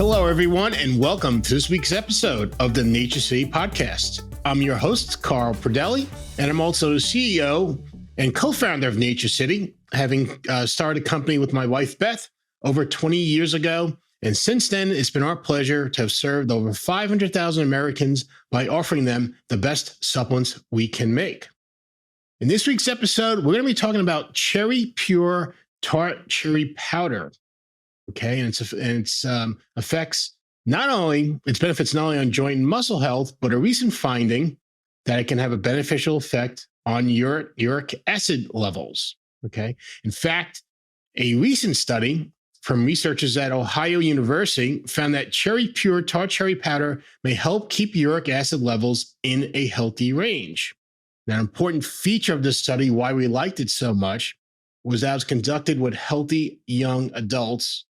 Hello, everyone, and welcome to this week's episode of the Nature City Podcast. I'm your host, Carl Pradelli, and I'm also the CEO and co-founder of Nature City, having started a company with my wife, Beth, over 20 years ago. And since then, it's been our pleasure to have served over 500,000 Americans by offering them the best supplements we can make. In this week's episode, we're going to be talking about Cherry Pure Tart Cherry Powder. Okay, and its effects its benefits not only on joint and muscle health, but a recent finding that it can have a beneficial effect on uric acid levels. Okay, in fact, a recent study from researchers at Ohio University found that Cherry Pure Tart Cherry Powder may help keep uric acid levels in a healthy range. Now, an important feature of this study, why we liked it so much, was that it was conducted with healthy young adults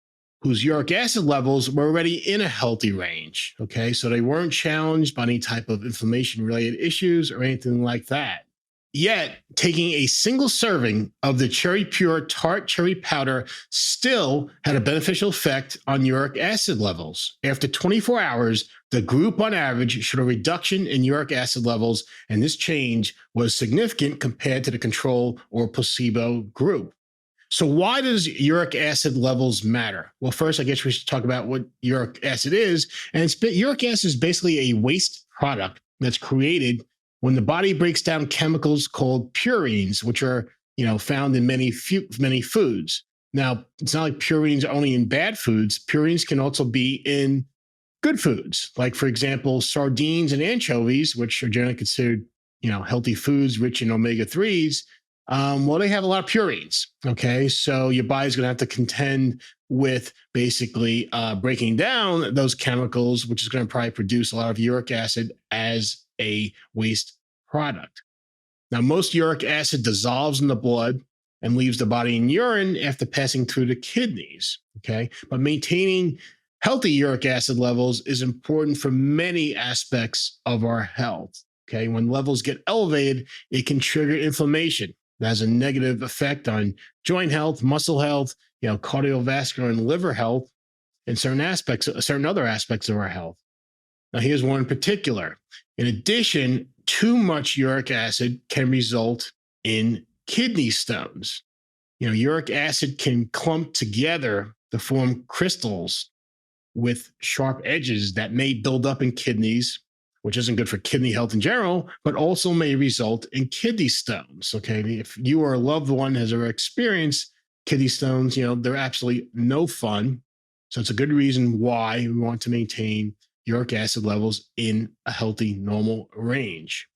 whose uric acid levels were already in a healthy range. Okay, so they weren't challenged by any type of inflammation-related issues or anything like that. Yet, taking a single serving of the Cherry Pure Tart Cherry Powder still had a beneficial effect on uric acid levels. After 24 hours, the group on average showed a reduction in uric acid levels, and this change was significant compared to the control or placebo group. So why does uric acid levels matter? Well, first, I guess we should talk about what uric acid is. And uric acid is basically a waste product that's created when the body breaks down chemicals called purines, which are found in many foods. Now, it's not like purines are only in bad foods. Purines can also be in good foods, like, for example, sardines and anchovies, which are generally considered healthy foods rich in omega-3s. They have a lot of purines. Okay, so your body's going to have to contend with basically breaking down those chemicals, which is going to probably produce a lot of uric acid as a waste product. Now, most uric acid dissolves in the blood and leaves the body in urine after passing through the kidneys. Okay, but maintaining healthy uric acid levels is important for many aspects of our health. Okay, when levels get elevated, it can trigger inflammation. That has a negative effect on joint health, muscle health, cardiovascular and liver health, and certain other aspects of our health. Now, here's one in particular. In addition, too much uric acid can result in kidney stones. Uric acid can clump together to form crystals with sharp edges that may build up in kidneys, which isn't good for kidney health in general, but also may result in kidney stones. Okay, if you or a loved one has ever experienced kidney stones, they're absolutely no fun. So it's a good reason why we want to maintain uric acid levels in a healthy, normal range.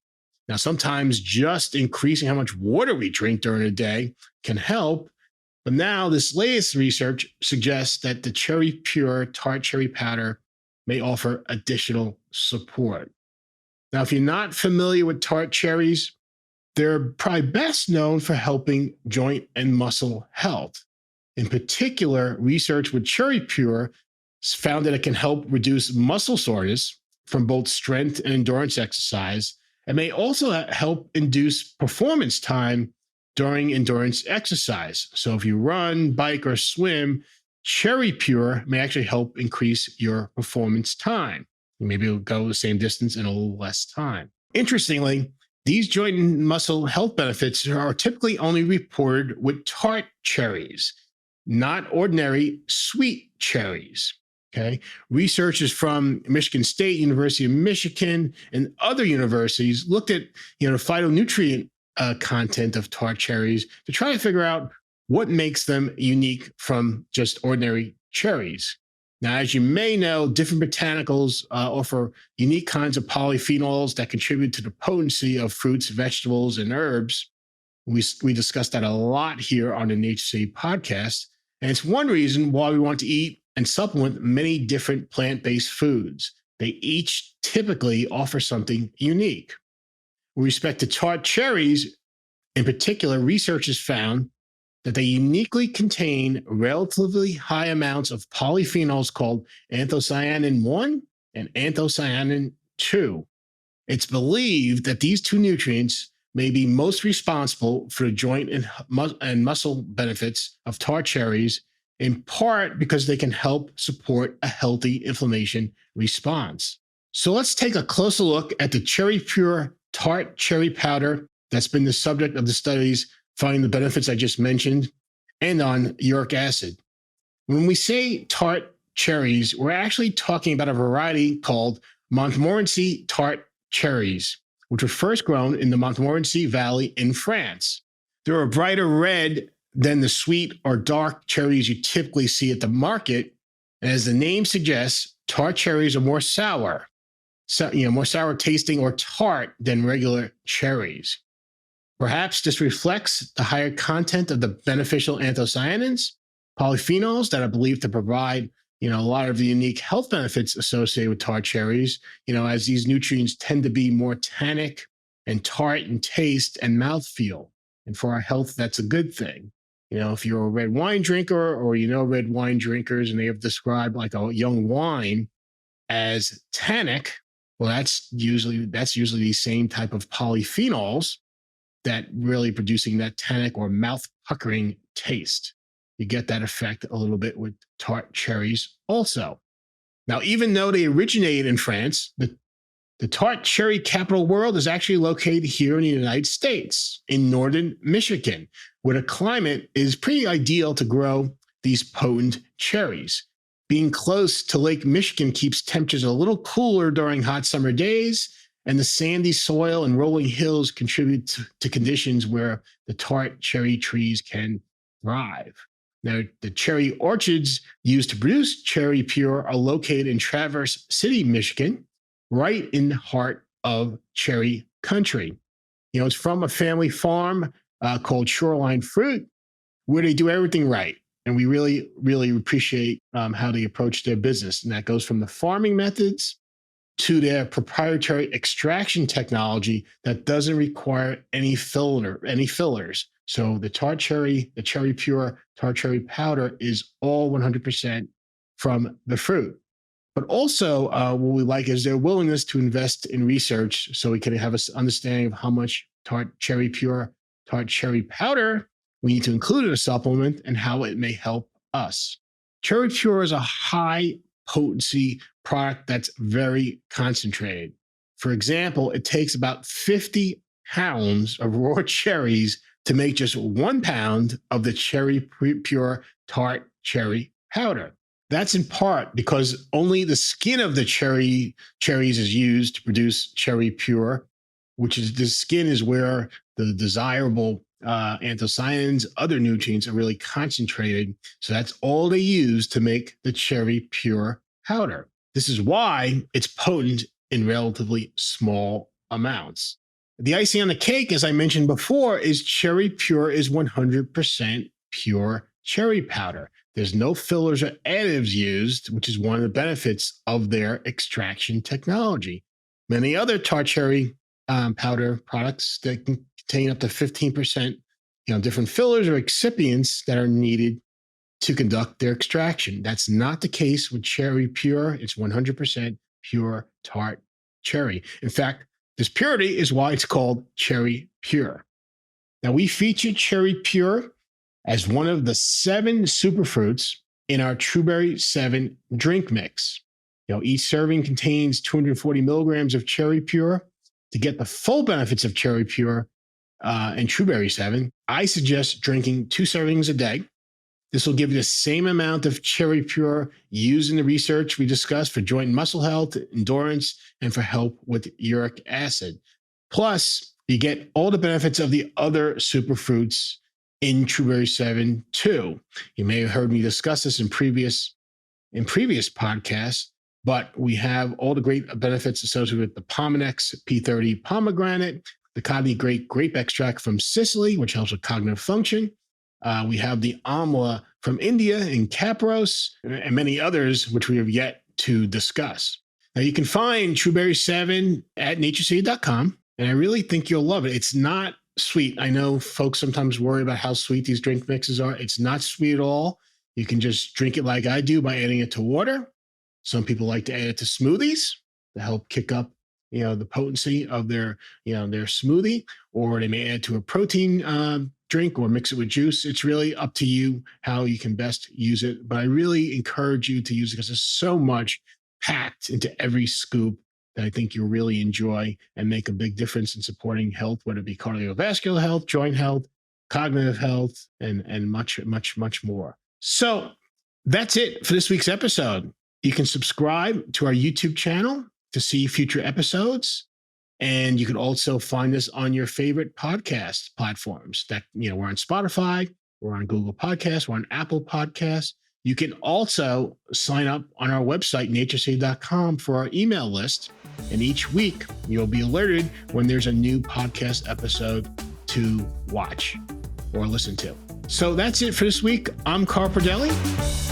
Now, sometimes just increasing how much water we drink during the day can help. But now this latest research suggests that the Cherry Pure Tart Cherry Powder may offer additional support. Now, if you're not familiar with tart cherries, they're probably best known for helping joint and muscle health. In particular, research with Cherry Pure found that it can help reduce muscle soreness from both strength and endurance exercise, and may also help induce performance time during endurance exercise. So if you run, bike, or swim, Cherry Pure may actually help increase your performance time. Maybe it'll go the same distance in a little less time. Interestingly, these joint and muscle health benefits are typically only reported with tart cherries, not ordinary sweet cherries. Okay, researchers from Michigan State, University of Michigan, and other universities looked at the phytonutrient content of tart cherries to try to figure out what makes them unique from just ordinary cherries. Now, as you may know, different botanicals offer unique kinds of polyphenols that contribute to the potency of fruits, vegetables, and herbs. We discussed that a lot here on the Nature City podcast, and it's one reason why we want to eat and supplement many different plant-based foods. They each typically offer something unique. With respect to tart cherries, in particular, researchers found that they uniquely contain relatively high amounts of polyphenols called anthocyanin 1 and anthocyanin 2. It's believed that these two nutrients may be most responsible for the joint and muscle benefits of tart cherries in part because they can help support a healthy inflammation response. So let's take a closer look at the Cherry Pure Tart Cherry Powder that's been the subject of the studies finding the benefits I just mentioned, and on uric acid. When we say tart cherries, we're actually talking about a variety called Montmorency Tart Cherries, which were first grown in the Montmorency Valley in France. They're a brighter red than the sweet or dark cherries you typically see at the market. And as the name suggests, tart cherries are more sour, more sour tasting or tart than regular cherries. Perhaps this reflects the higher content of the beneficial anthocyanins, polyphenols that are believed to provide, a lot of the unique health benefits associated with tart cherries, as these nutrients tend to be more tannic and tart in taste and mouthfeel. And for our health, that's a good thing. If you're a red wine drinker or red wine drinkers and they have described like a young wine as tannic, well, that's usually the same type of polyphenols that really producing that tannic or mouth puckering taste. You get that effect a little bit with tart cherries also. Now, even though they originated in France, the tart cherry capital world is actually located here in the United States, in northern Michigan, where the climate is pretty ideal to grow these potent cherries. Being close to Lake Michigan keeps temperatures a little cooler during hot summer days, and the sandy soil and rolling hills contribute to conditions where the tart cherry trees can thrive. Now, the cherry orchards used to produce Cherry Pure are located in Traverse City, Michigan, right in the heart of cherry country. It's from a family farm called Shoreline Fruit, where they do everything right. And we really, really appreciate how they approach their business. And that goes from the farming methods to their proprietary extraction technology that doesn't require any fillers. So the Cherry Pure Tart Cherry Powder is all 100% from the fruit. But also what we like is their willingness to invest in research so we can have an understanding of how much Tart Cherry Pure Tart Cherry Powder we need to include in a supplement and how it may help us. Cherry Pure is a high potency product that's very concentrated. For example, it takes about 50 pounds of raw cherries to make just 1 pound of the Cherry Pure Tart Cherry Powder. That's in part because only the skin of the cherries is used to produce Cherry Pure, which is the skin is where the desirable anthocyanins, other nutrients are really concentrated. So that's all they use to make the Cherry Pure powder. This is why it's potent in relatively small amounts. The icing on the cake, as I mentioned before, is Cherry Pure is 100% pure cherry powder. There's no fillers or additives used, which is one of the benefits of their extraction technology. Many other tart cherry powder products that can contain up to 15%, different fillers or excipients that are needed to conduct their extraction. That's not the case with Cherry Pure. It's 100% pure tart cherry. In fact, this purity is why it's called Cherry Pure. Now, we featured Cherry Pure as one of the 7 superfruits in our Trueberry 7 drink mix. Each serving contains 240 milligrams of Cherry Pure. To get the full benefits of Cherry Pure and Trueberry 7, I suggest drinking 2 servings a day. This will give you the same amount of Cherry Pure used in the research we discussed for joint and muscle health, endurance, and for help with uric acid. Plus, you get all the benefits of the other superfruits in Trueberry 7 too. You may have heard me discuss this in previous podcasts, but we have all the great benefits associated with the Pomanex P30 pomegranate, the Cogni grape extract from Sicily, which helps with cognitive function. We have the Amla from India in Capros, and many others, which we have yet to discuss. Now, you can find Trueberry 7 at natureseed.com, and I really think you'll love it. It's not sweet. I know folks sometimes worry about how sweet these drink mixes are. It's not sweet at all. You can just drink it like I do by adding it to water. Some people like to add it to smoothies to help kick up, the potency of their smoothie, or they may add to a protein drink or mix it with juice. It's really up to you how you can best use it. But I really encourage you to use it because there's so much packed into every scoop that I think you'll really enjoy and make a big difference in supporting health, whether it be cardiovascular health, joint health, cognitive health, and much, much, much more. So that's it for this week's episode. You can subscribe to our YouTube channel to see future episodes. And you can also find us on your favorite podcast platforms. That, we're on Spotify, we're on Google Podcasts, we're on Apple Podcasts. You can also sign up on our website, natureseed.com, for our email list. And each week, you'll be alerted when there's a new podcast episode to watch or listen to. So that's it for this week. I'm Carl Pradelli.